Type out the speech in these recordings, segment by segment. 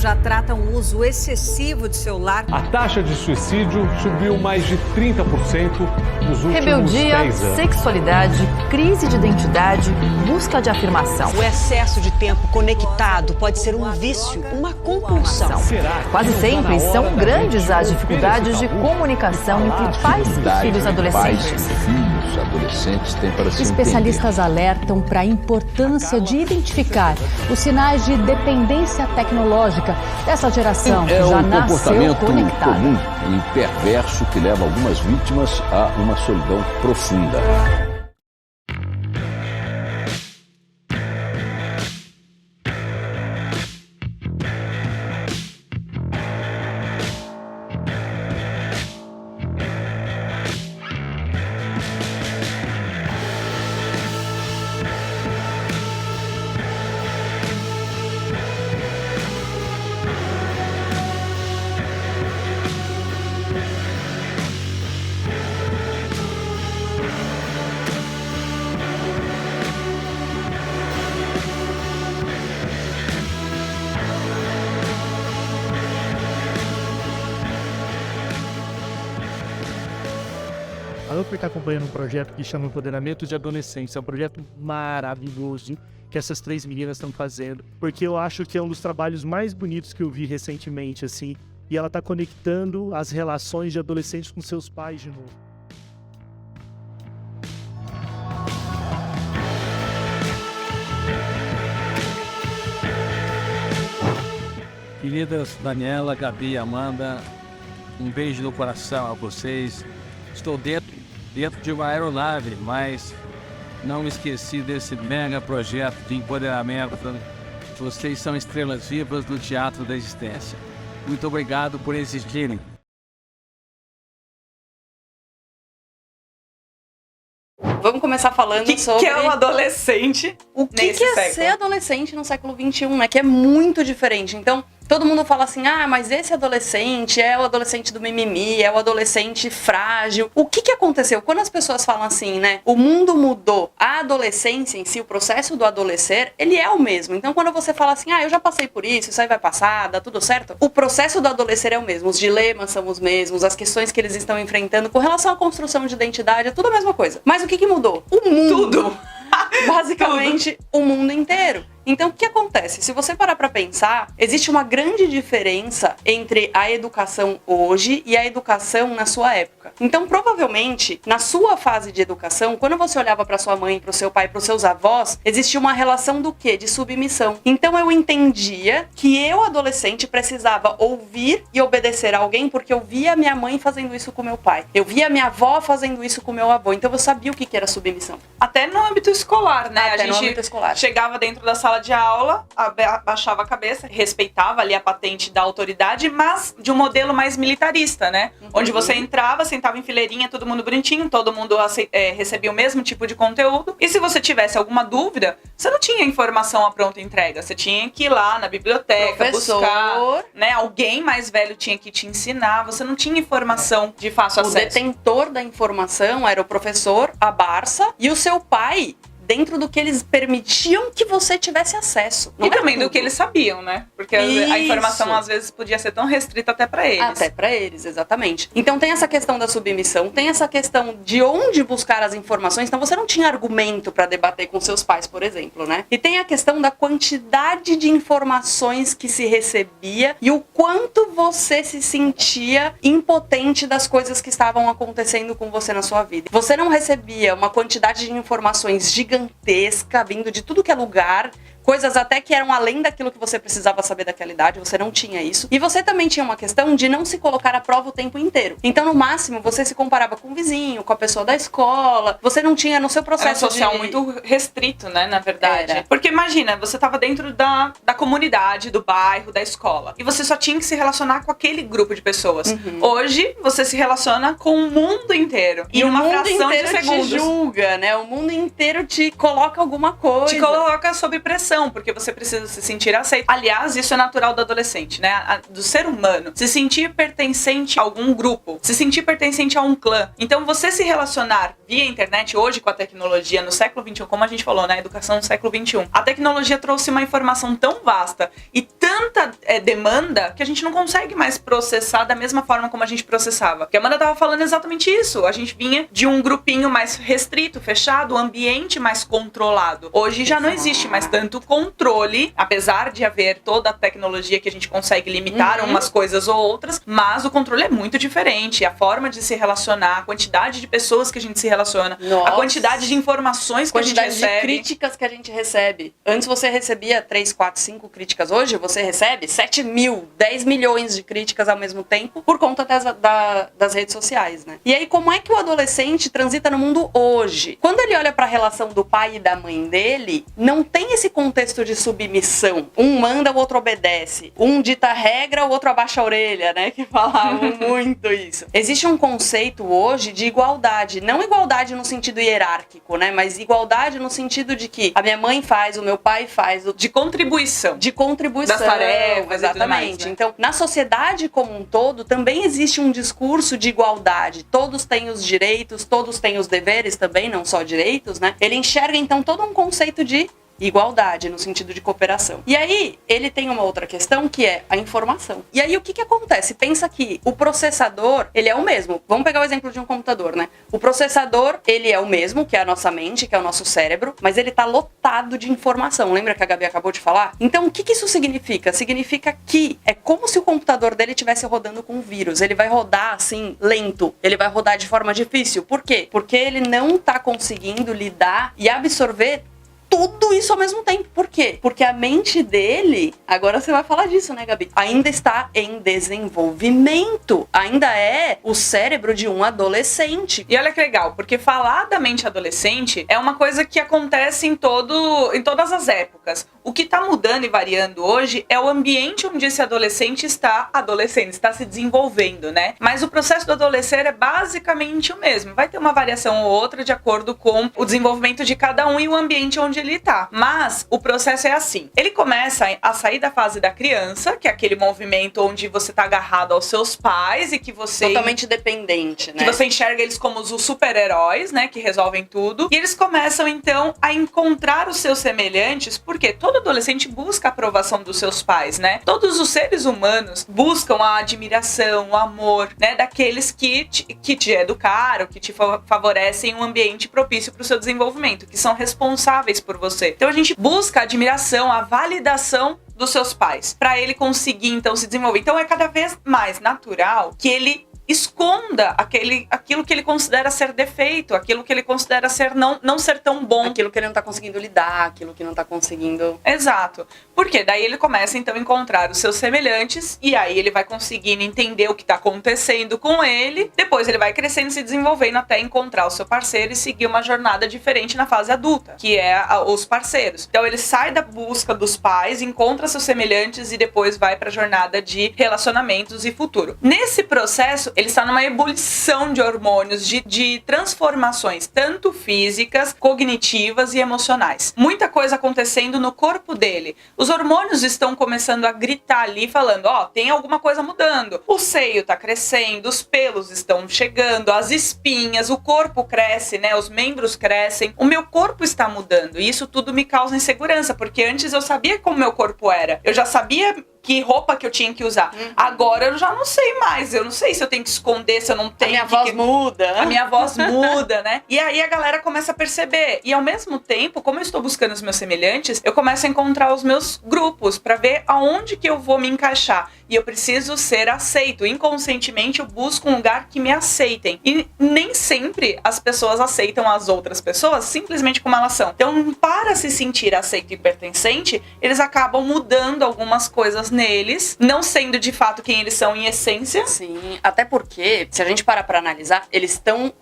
já tratam o uso excessivo de celular. A taxa de suicídio subiu mais de 30% nos últimos Rebeldia, 10 anos. sexualidade, crise de identidade, busca de afirmação. O excesso de tempo conectado pode ser um vício, uma compulsão. Quase sempre são grandes as dificuldades de comunicação entre pais e filhos adolescentes. Especialistas alertam para a importância de identificar os sinais de dependência tecnológica dessa geração que já nasceu conectada. Comum e perverso que leva algumas vítimas a uma solidão profunda. A UFPR está acompanhando um projeto que chama Empoderamento de Adolescência. É um projeto maravilhoso que essas 3 meninas estão fazendo, porque eu acho que é um dos trabalhos mais bonitos que eu vi recentemente, assim, e ela está conectando as relações de adolescentes com seus pais de novo. Queridas Daniela, Gabi e Amanda, um beijo no coração a vocês. Estou dentro de uma aeronave, mas não me esqueci desse mega projeto de empoderamento. Vocês são estrelas vivas do teatro da existência. Muito obrigado por existirem. Vamos começar falando sobre... O que é um adolescente nesse século? É ser adolescente no século XXI, né? Que é muito diferente. Então, todo mundo fala assim, mas esse adolescente é o adolescente do mimimi, é o adolescente frágil. O que aconteceu? Quando as pessoas falam assim, né? O mundo mudou. A adolescência em si, o processo do adolescer, ele é o mesmo. Então, quando você fala assim, eu já passei por isso aí vai passar, dá tudo certo. O processo do adolescer é o mesmo. Os dilemas são os mesmos, as questões que eles estão enfrentando com relação à construção de identidade, é tudo a mesma coisa. Mas o que mudou? O mundo. Tudo. Basicamente, o mundo inteiro. Então, o que acontece? Se você parar pra pensar, existe uma grande diferença entre a educação hoje e a educação na sua época. Então, provavelmente, na sua fase de educação, quando você olhava pra sua mãe, pro seu pai, pros seus avós, existia uma relação do quê? De submissão. Então, eu entendia que eu, adolescente, precisava ouvir e obedecer a alguém porque eu via minha mãe fazendo isso com meu pai. Eu via minha avó fazendo isso com meu avô. Então, eu sabia o que era submissão. Até no âmbito escolar, né? Até a no gente âmbito escolar. Chegava dentro da sala de aula, abaixava a cabeça, respeitava ali a patente da autoridade, mas de um modelo mais militarista, né? Onde você entrava, sentava em fileirinha, todo mundo bonitinho, todo mundo recebia o mesmo tipo de conteúdo. E se você tivesse alguma dúvida, você não tinha informação à pronta entrega. Você tinha que ir lá na biblioteca, buscar, né? Alguém mais velho tinha que te ensinar. Você não tinha informação de fácil acesso. O detentor da informação era o professor, a Barça, e o seu pai, dentro do que eles permitiam que você tivesse acesso. E também do que eles sabiam, né? Porque a informação às vezes podia ser tão restrita até pra eles. Até pra eles, exatamente. Então tem essa questão da submissão, tem essa questão de onde buscar as informações. Então você não tinha argumento pra debater com seus pais, por exemplo, né? E tem a questão da quantidade de informações que se recebia e o quanto você se sentia impotente das coisas que estavam acontecendo com você na sua vida. Você não recebia uma quantidade de informações gigantesca vindo de tudo que é lugar, coisas até que eram além daquilo que você precisava saber daquela idade, você não tinha isso. E você também tinha uma questão de não se colocar à prova o tempo inteiro. Então, no máximo, você se comparava com o vizinho, com a pessoa da escola, você não tinha no seu processo era um social muito restrito, né, na verdade. Era. Porque imagina, você tava dentro da comunidade, do bairro, da escola, e você só tinha que se relacionar com aquele grupo de pessoas. Hoje, você se relaciona com o mundo inteiro. E em uma o mundo fração inteiro de segundos. te julga, né? O mundo inteiro te coloca alguma coisa. Te coloca sob pressão. aceitação, porque você precisa se sentir aceito. Aliás, isso é natural do adolescente, né? Do ser humano. Se sentir pertencente a algum grupo, se sentir pertencente a um clã. Então, você se relacionar via internet hoje com a tecnologia no século XXI, como a gente falou, na educação no século XXI, a tecnologia trouxe uma informação tão vasta e tanta demanda que a gente não consegue mais processar da mesma forma como a gente processava. Porque a Amanda estava falando exatamente isso. A gente vinha de um grupinho mais restrito, fechado, um ambiente mais controlado. Hoje já não existe mais tanto controle, apesar de haver toda a tecnologia que a gente consegue limitar umas coisas ou outras, mas o controle é muito diferente. A forma de se relacionar, a quantidade de pessoas que a gente se relaciona, a quantidade de informações que a gente recebe. De críticas que a gente recebe. Antes você recebia 3, 4, 5 críticas. Hoje você recebe 7 mil, 10 milhões de críticas ao mesmo tempo por conta das redes sociais, né? E aí, como é que o adolescente transita no mundo hoje? Quando ele olha pra relação do pai e da mãe dele, não tem esse contexto de submissão. Um manda, o outro obedece. Um dita regra, o outro abaixa a orelha, né? Que falavam muito isso. Existe um conceito hoje de igualdade. Não igualdade no sentido hierárquico, né? Mas igualdade no sentido de que a minha mãe faz, o meu pai faz. De contribuição. De contribuição. Das tarefas, exatamente. Mais, né? Então, na sociedade como um todo, também existe um discurso de igualdade. Todos têm os direitos, todos têm os deveres também, não só direitos, né? Ele enxerga, então, todo um conceito de igualdade, no sentido de cooperação. E aí, ele tem uma outra questão, que é a informação. E aí, o que acontece? Pensa que o processador, ele é o mesmo. Vamos pegar o exemplo de um computador, né? O processador, ele é o mesmo, que é a nossa mente, que é o nosso cérebro, mas ele tá lotado de informação. Lembra que a Gabi acabou de falar? Então, o que isso significa? Significa que é como se o computador dele estivesse rodando com um vírus. Ele vai rodar, assim, lento. Ele vai rodar de forma difícil. Por quê? Porque ele não tá conseguindo lidar e absorver tudo isso ao mesmo tempo. Por quê? Porque a mente dele, agora você vai falar disso, né, Gabi? Ainda está em desenvolvimento. Ainda é o cérebro de um adolescente. E olha que legal, porque falar da mente adolescente é uma coisa que acontece em todas as épocas. O que está mudando e variando hoje é o ambiente onde esse adolescente está se desenvolvendo, né? Mas o processo do adolescer é basicamente o mesmo. Vai ter uma variação ou outra de acordo com o desenvolvimento de cada um e o ambiente onde ele tá. Mas o processo é assim. Ele começa a sair da fase da criança, que é aquele movimento onde você tá agarrado aos seus pais e que você... Totalmente dependente, né? Que você enxerga eles como os super-heróis, né? Que resolvem tudo. E eles começam, então, a encontrar os seus semelhantes, porque todo adolescente busca a aprovação dos seus pais, né? Todos os seres humanos buscam a admiração, o amor, né? Daqueles que te educaram, que te favorecem um ambiente propício para o seu desenvolvimento, que são responsáveis por você. Então a gente busca a admiração, a validação dos seus pais, para ele conseguir então se desenvolver. Então é cada vez mais natural que ele esconda aquilo que ele considera ser defeito, aquilo que ele considera ser não ser tão bom. Aquilo que ele não tá conseguindo lidar, aquilo que não tá conseguindo... Exato. Porque daí ele começa então a encontrar os seus semelhantes e aí ele vai conseguindo entender o que tá acontecendo com ele. Depois ele vai crescendo e se desenvolvendo até encontrar o seu parceiro e seguir uma jornada diferente na fase adulta, que é os parceiros. Então ele sai da busca dos pais, encontra seus semelhantes e depois vai pra jornada de relacionamentos e futuro. Nesse processo, ele está numa ebulição de hormônios, de transformações, tanto físicas, cognitivas e emocionais. Muita coisa acontecendo no corpo dele. Os hormônios estão começando a gritar ali, falando, tem alguma coisa mudando. O seio está crescendo, os pelos estão chegando, as espinhas, o corpo cresce, né? Os membros crescem. O meu corpo está mudando. E isso tudo me causa insegurança, porque antes eu sabia como meu corpo era. Eu já sabia que roupa que eu tinha que usar. Agora eu já não sei mais. Eu não sei se eu tenho que esconder, se eu não tenho. A minha voz muda. A minha voz muda, né? E aí a galera começa a perceber. E ao mesmo tempo, como eu estou buscando os meus semelhantes, eu começo a encontrar os meus grupos pra ver aonde que eu vou me encaixar. E eu preciso ser aceito. Inconscientemente eu busco um lugar que me aceitem. E nem sempre as pessoas aceitam as outras pessoas simplesmente como elas são. Então, para se sentir aceito e pertencente, eles acabam mudando algumas coisas neles, não sendo de fato quem eles são em essência. Sim, até porque, se a gente parar pra analisar, eles estão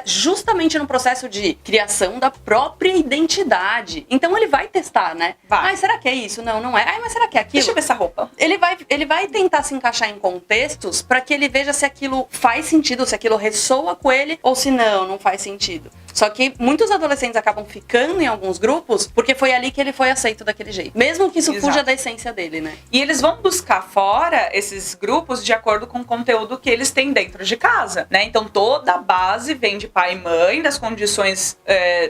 justamente no processo de criação da própria identidade. Então ele vai testar, né? Vai. Ai, será que é isso? Não, não é. Ai, mas será que é aquilo? Deixa eu ver essa roupa. Ele vai tentar se encaixar em contextos para que ele veja se aquilo faz sentido, se aquilo ressoa com ele ou se não faz sentido. Só que muitos adolescentes acabam ficando em alguns grupos porque foi ali que ele foi aceito daquele jeito. Mesmo que isso fuja da essência dele, né? E eles vão buscar fora esses grupos de acordo com o conteúdo que eles têm dentro de casa, né? Então toda a base vem de pai e mãe, das condições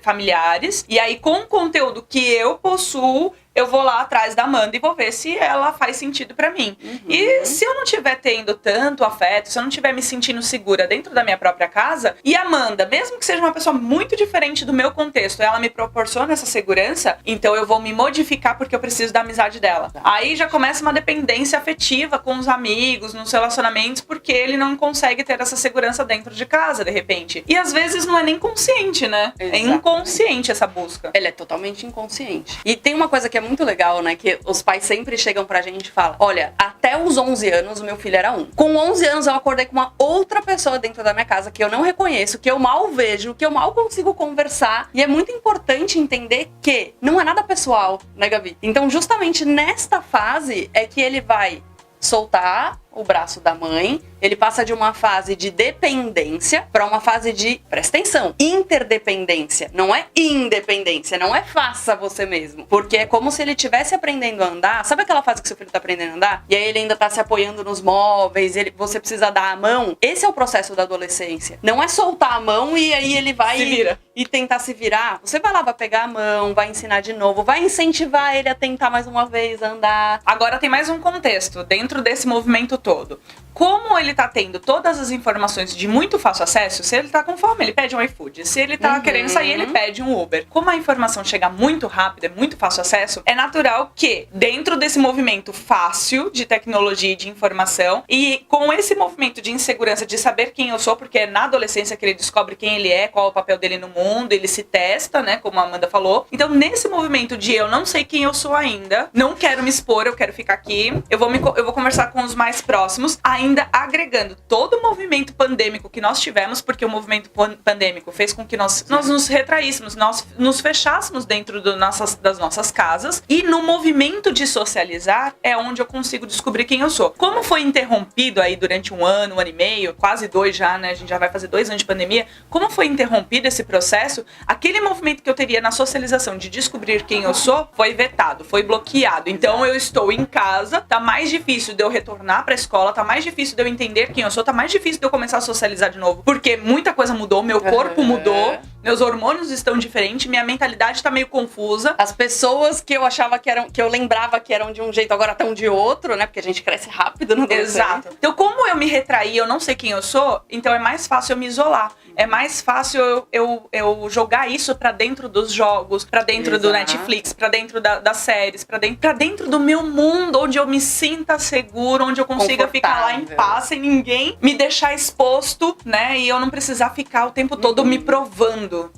familiares. E aí com o conteúdo que eu possuo, eu vou lá atrás da Amanda e vou ver se ela faz sentido pra mim. E se eu não estiver tendo tanto afeto, se eu não estiver me sentindo segura dentro da minha própria casa, e a Amanda, mesmo que seja uma pessoa muito diferente do meu contexto, ela me proporciona essa segurança, então eu vou me modificar porque eu preciso da amizade dela. Aí já começa uma dependência afetiva com os amigos, nos relacionamentos, porque ele não consegue ter essa segurança dentro de casa, de repente. E às vezes não é nem consciente, né? Exatamente. É inconsciente essa busca. Ele é totalmente inconsciente. E tem uma coisa que é muito legal, né? Que os pais sempre chegam pra gente e falam: olha, até os 11 anos o meu filho era um. Com 11 anos eu acordei com uma outra pessoa dentro da minha casa que eu não reconheço, que eu mal vejo, que eu mal consigo conversar. E é muito importante entender que não é nada pessoal, né, Gabi? Então justamente nesta fase é que ele vai soltar o braço da mãe, ele passa de uma fase de dependência para uma fase de, presta atenção, interdependência, não é independência, não é faça você mesmo, porque é como se ele estivesse aprendendo a andar. Sabe aquela fase que seu filho tá aprendendo a andar? E aí ele ainda tá se apoiando nos móveis, você precisa dar a mão? Esse é o processo da adolescência, não é soltar a mão e aí ele vai e tentar se virar. Você vai lá, vai pegar a mão, vai ensinar de novo, vai incentivar ele a tentar mais uma vez andar. Agora tem mais um contexto dentro desse movimento todo. Como ele tá tendo todas as informações de muito fácil acesso, se ele tá com fome, ele pede um iFood. Se ele tá querendo sair, ele pede um Uber. Como a informação chega muito rápido, é muito fácil acesso, é natural que, dentro desse movimento fácil de tecnologia e de informação, e com esse movimento de insegurança de saber quem eu sou, porque é na adolescência que ele descobre quem ele é, qual é o papel dele no mundo, ele se testa, né, como a Amanda falou. Então, nesse movimento de eu não sei quem eu sou ainda, não quero me expor, eu quero ficar aqui, eu vou conversar com os mais próximos, ainda agregando todo o movimento pandêmico que nós tivemos, porque o movimento pandêmico fez com que nós nos retraíssemos, nós nos fechássemos dentro das nossas casas, e no movimento de socializar é onde eu consigo descobrir quem eu sou. Como foi interrompido aí durante um ano e meio, quase 2 já, né, a gente já vai fazer 2 anos de pandemia, como foi interrompido esse processo, aquele movimento que eu teria na socialização de descobrir quem eu sou, foi vetado, foi bloqueado. Então eu estou em casa, tá mais difícil de eu retornar pra escola, tá mais difícil de eu entender quem eu sou, tá mais difícil de eu começar a socializar de novo, porque muita coisa mudou, meu corpo mudou, meus hormônios estão diferentes, minha mentalidade tá meio confusa. As pessoas que eu achava que eram, que eu lembrava que eram de um jeito, agora estão de outro, né? Porque a gente cresce rápido no adolescente. Exato. Então, como eu me retraí, eu não sei quem eu sou, então é mais fácil eu me isolar. É mais fácil eu jogar isso pra dentro dos jogos, pra dentro do Netflix, pra dentro das séries, pra dentro do meu mundo, onde eu me sinta seguro, onde eu consiga ficar lá em paz, sem ninguém me deixar exposto, né? E eu não precisar ficar o tempo todo me provando,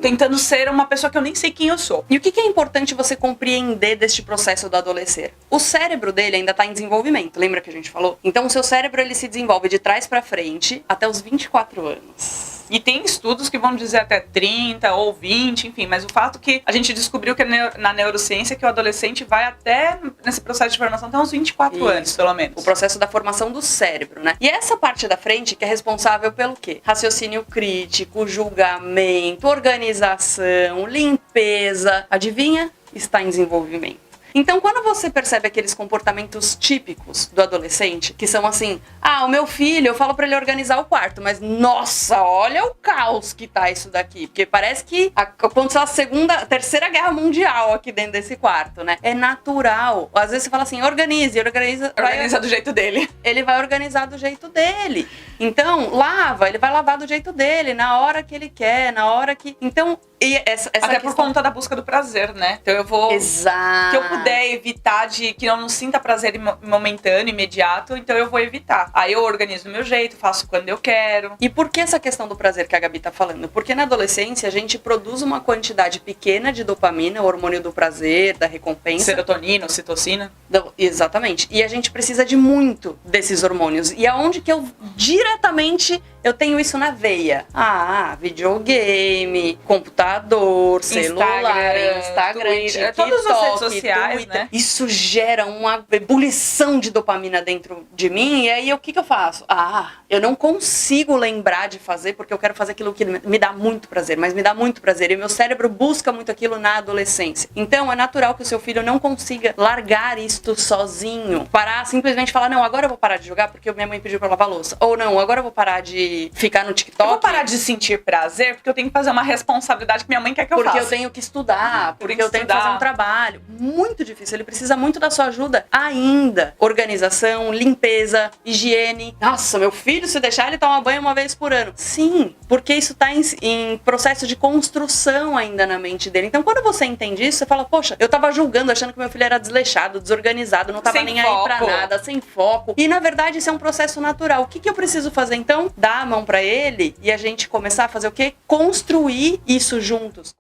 tentando ser uma pessoa que eu nem sei quem eu sou. E o que é importante você compreender deste processo do adolescer? O cérebro dele ainda tá em desenvolvimento, lembra que a gente falou? Então o seu cérebro, ele se desenvolve de trás pra frente até os 24 anos. E tem estudos que vão dizer até 30 ou 20, enfim, mas o fato que a gente descobriu que na neurociência que o adolescente vai até, nesse processo de formação, até uns 24 anos, pelo menos. O processo da formação do cérebro, né? E essa parte da frente que é responsável pelo quê? Raciocínio crítico, julgamento, organização, limpeza. Adivinha? Está em desenvolvimento. Então, quando você percebe aqueles comportamentos típicos do adolescente, que são assim, o meu filho, eu falo pra ele organizar o quarto, mas nossa, olha o caos que tá isso daqui, porque parece que aconteceu a terceira guerra mundial aqui dentro desse quarto, né? É natural. Às vezes você fala assim, organiza do jeito dele. Ele vai organizar do jeito dele. Então, ele vai lavar do jeito dele, na hora que ele quer, na hora que... Então, essa até por conta da busca do prazer, né? Então eu vou... Exato. Que eu puder evitar que eu não sinta prazer momentâneo, imediato, então eu vou evitar. Aí eu organizo do meu jeito, faço quando eu quero. E por que essa questão do prazer que a Gabi tá falando? Porque na adolescência a gente produz uma quantidade pequena de dopamina, o hormônio do prazer, da recompensa. Serotonina, ocitocina. Exatamente. E a gente precisa de muito desses hormônios. E aonde que eu diretamente Eu tenho isso na veia. Videogame, computador, celular, Instagram, Twitter, TikTok, todas as redes sociais, Twitter. né? Isso gera uma ebulição de dopamina dentro de mim, e aí o que eu faço? Eu não consigo lembrar de fazer, porque eu quero fazer aquilo que me dá muito prazer, mas me dá muito prazer, e meu cérebro busca muito aquilo na adolescência. Então é natural que o seu filho não consiga largar isto sozinho, parar, simplesmente falar, não, agora eu vou parar de jogar porque minha mãe pediu pra lavar louça, ou não, agora eu vou parar de ficar no TikTok. Eu vou parar de sentir prazer porque eu tenho que fazer uma responsabilidade que minha mãe quer que eu faça. Porque eu tenho que estudar, porque eu tenho que fazer um trabalho. Muito difícil, ele precisa muito da sua ajuda ainda. Organização, limpeza, higiene. Nossa, meu filho, se deixar, ele toma banho uma vez por ano. Sim, porque isso tá em processo de construção ainda na mente dele. Então, quando você entende isso, você fala, poxa, eu tava julgando, achando que meu filho era desleixado, desorganizado, não tava Sem nem foco. aí pra nada, sem foco. E, na verdade, isso é um processo natural. O que eu preciso fazer, então? Dar a mão pra ele e a gente começar a fazer o quê? Construir isso juntos.